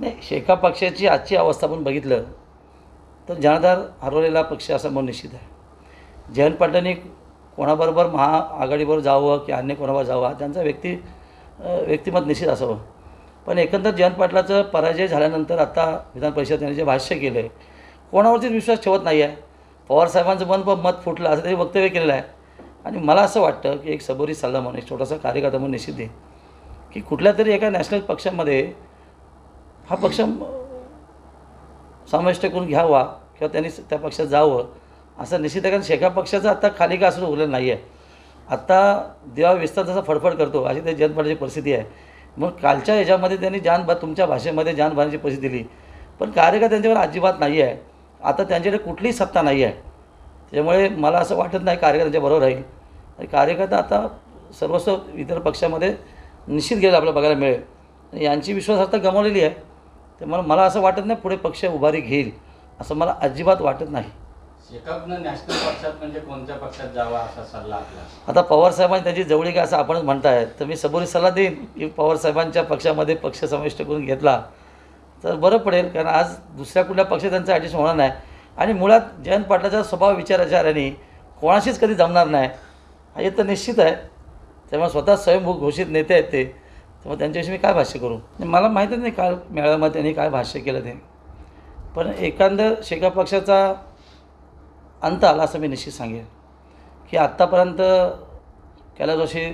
नाही, शेका पक्षाची आजची अवस्था आपण बघितलं तर जनाधार हरवलेला पक्ष असा म्हणून निश्चित आहे. जयंत पाटलांनी कोणाबरोबर महाआघाडीबरोबर जावं की अन्य कोणाबरोबर जावं हा त्यांचा व्यक्तिमत निश्चित असावं. पण एकंदर जयंत पाटलाचं पराजय झाल्यानंतर आता विधान परिषद त्यांनी जे भाष्य केलं आहे कोणावरतीच विश्वास ठेवत नाही आहे. पवारसाहेबांचं मत फुटलं असं तरी वक्तव्य केलेलं आहे. आणि मला असं वाटतं की एक सबुरी सल्ला म्हणून एक छोटासा कार्यकर्ता म्हणून निश्चित आहे की कुठल्या तरी एका नॅशनल पक्षामध्ये हा पक्ष समाविष्ट करून घ्यावा किंवा त्यांनी त्या पक्षात जावं असं निश्चित आहे. कारण शेका पक्षाचं आत्ता खाली का असं उरलेलं नाही आहे. आत्ता देवा विस्तार जसा फडफड करतो अशी ते जयंत पाटलाची परिस्थिती आहे. मग कालच्या ह्याच्यामध्ये त्यांनी तुमच्या भाषेमध्ये जान भरण्याची परिस्थिती दिली पण कार्यकर्ता त्यांच्यावर अजिबात नाही आहे. आता त्यांच्याकडे कुठलीही सत्ता नाही आहे. त्यामुळे मला असं वाटत नाही कार्यकर्त्यांच्या बरोबर राहील. आणि कार्यकर्ता आता सर्वस्व इतर पक्षामध्ये निश्चित गेलं आपल्याला बघायला मिळेल. यांची विश्वासार्हता गमावलेली आहे. त्यामुळे मला असं वाटत नाही पुढे पक्ष उभारी घेईल असं मला अजिबात वाटत नाही. शेकापनं नॅशनल पक्षात म्हणजे कोणत्या पक्षात जावा असा सल्ला आपला? आता पवारसाहेबांनी त्याची जवळीक असं आपणच म्हणताय तर मी सबुरी सल्ला देईन की पवारसाहेबांच्या पक्षामध्ये पक्ष समाविष्ट करून घेतला तर बरं पडेल. कारण आज दुसऱ्या कुठल्या पक्षात त्यांचं ॲडजस्ट होणार नाही. आणि मुळात जयंत पाटलाचा स्वभाव विचाराचाराने कोणाशीच कधी जमणार नाही हे तर निश्चित आहे. त्यामुळे स्वतः स्वयंभू घोषित नेते आहेत ते. त्यामुळे त्यांच्याविषयी मी काय भाष्य करू. मला माहीतच नाही काल मेळाव्यामध्ये त्यांनी काय भाष्य केलं ते. पण एखादं शेका पक्षाचा अंत आला असं मी निश्चित सांगेन की आत्तापर्यंत कैलास जोशी,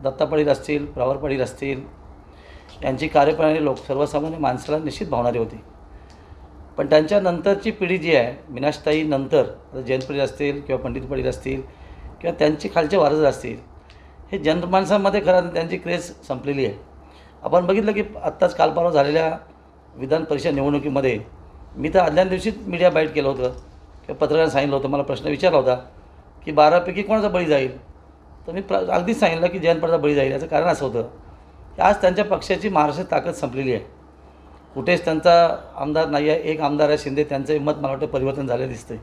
दत्ता पाटील असतील, प्रवर पाटील असतील यांची कार्यप्रणाली सर्वसामान्य माणसाला निश्चित भावणारी होती. पण त्यांच्यानंतरची पिढी जी आहे मीनाक्षताई नंतर जयंत पाटील असतील किंवा पंडित पाटील असतील किंवा त्यांची खालचे वारस असतील हे जनमानसांमध्ये खरं त्यांची क्रेज संपलेली आहे. आपण बघितलं की आत्ताच कालपरवा झालेल्या विधान परिषद निवडणुकीमध्ये मी तर आदल्या दिवशीच मीडिया बाईट केलं होतं किंवा पत्रकारांनी सांगितलं होतं. मला प्रश्न विचारला होता की 12पैकी कोणाचा बळी जाईल तर मी अगदीच सांगितलं की जयंत पाटलाचा बळी जाईल. याचं कारण असं होतं की आज त्यांच्या पक्षाची महाराष्ट्रात ताकद संपलेली आहे. कुठेच त्यांचा आमदार नाही आहे. एक आमदार आहे शिंदे, त्यांचंही मत मला वाटतं परिवर्तन झालं दिसतंय.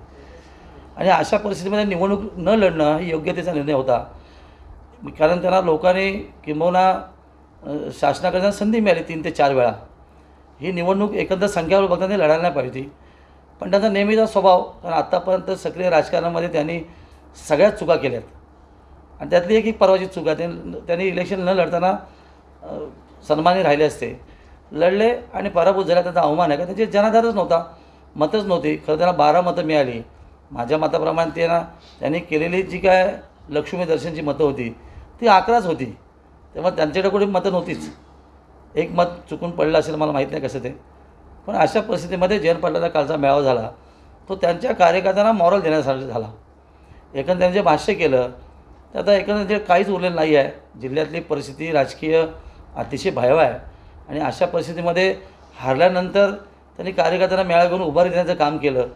आणि अशा परिस्थितीमध्ये निवडणूक न लढणं ही योग्यतेचा निर्णय होता. कारण त्यांना लोकांनी किंबहुना शासनाकडे संधी मिळाली 3 ते 4 वेळा. ही निवडणूक एकंदर संख्यावर बघता ते लढायला नाही पाहिजे. पण त्यांचा नेहमीचा स्वभाव, कारण आत्तापर्यंत सक्रिय राजकारणामध्ये त्यांनी सगळ्यात चुका केल्यात आणि त्यातली एक परवाची चूक आहे. त्यांनी इलेक्शन न लढताना सन्मानी राहिले असते. लढले आणि पराभूत झाला त्याचा अवमान आहे का त्यांचे जनाधारच नव्हता, मतच नव्हती. खरं त्यांना 12 मतं मिळाली. माझ्या मताप्रमाणे त्यांनी केलेली जी काय लक्ष्मी दर्शनची मतं होती ती 11च होती. त्यामुळे त्यांच्याकडे कुठे मतं नव्हतीच. एक मत चुकून पडलं असेल, मला माहीत नाही कसं ते. पण अशा परिस्थितीमध्ये जयंत पाटलाचा कालचा मेळावा झाला तो त्यांच्या कार्यकर्त्यांना मॉरल देण्यासाठी झाला. एकंदर त्यांनी जे भाष्य केलं तर आता एकंदर जे काहीच उरलेलं नाही आहे. जिल्ह्यातली परिस्थिती राजकीय अतिशय भयावह आहे. आणि अशा परिस्थितीमध्ये हारल्यानंतर त्यांनी कार्यकर्त्यांना मेळावा घेऊन उभारी देण्याचं काम केलं.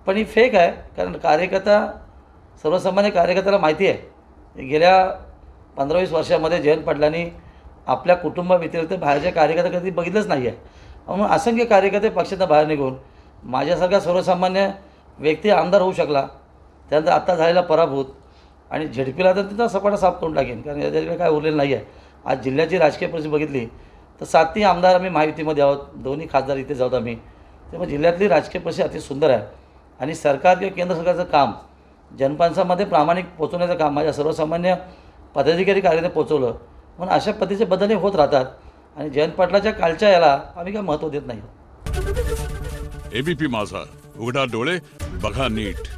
पण ही फेक आहे. कारण सर्वसामान्य कार्यकर्त्याला माहिती आहे गेल्या 15-20 वर्षामध्ये जयंत पाटलांनी आपल्या कुटुंबाव्यतिरिक्त बाहेरच्या कार्यकर्ते कधी बघितलंच नाही आहे. म्हणून असंख्य कार्यकर्ते पक्षातून बाहेर निघून माझ्यासारखा सर्वसामान्य व्यक्ती आमदार होऊ शकला. त्यानंतर आत्ता झालेला पराभूत आणि झेडपीला तर तिथं सपाटा साफ करून टाकेन. कारण याच्याकडे काय उरलेलं नाही आहे. आज जिल्ह्याची राजकीय परिस्थिती बघितली तर 7ही आमदार आम्ही महायुतीमध्ये आहोत. 2ही खासदार इथेच आहोत आम्ही. त्यामुळे जिल्ह्यातली राजकीय परिस्थिती अति सुंदर आहे. आणि सरकार किंवा केंद्र सरकारचं काम जनमानसामध्ये प्रामाणिक पोचवण्याचं काम माझ्या सर्वसामान्य पदाधिकारी कार्यालयाने पोचवलं. म्हणून अशा पद्धतीचे बदल होत राहतात. आणि जयंत पाटलाच्या कालच्या याला आम्ही काय महत्त्व देत नाही. एबीपी माझा, उघडा डोळे बघा नीट.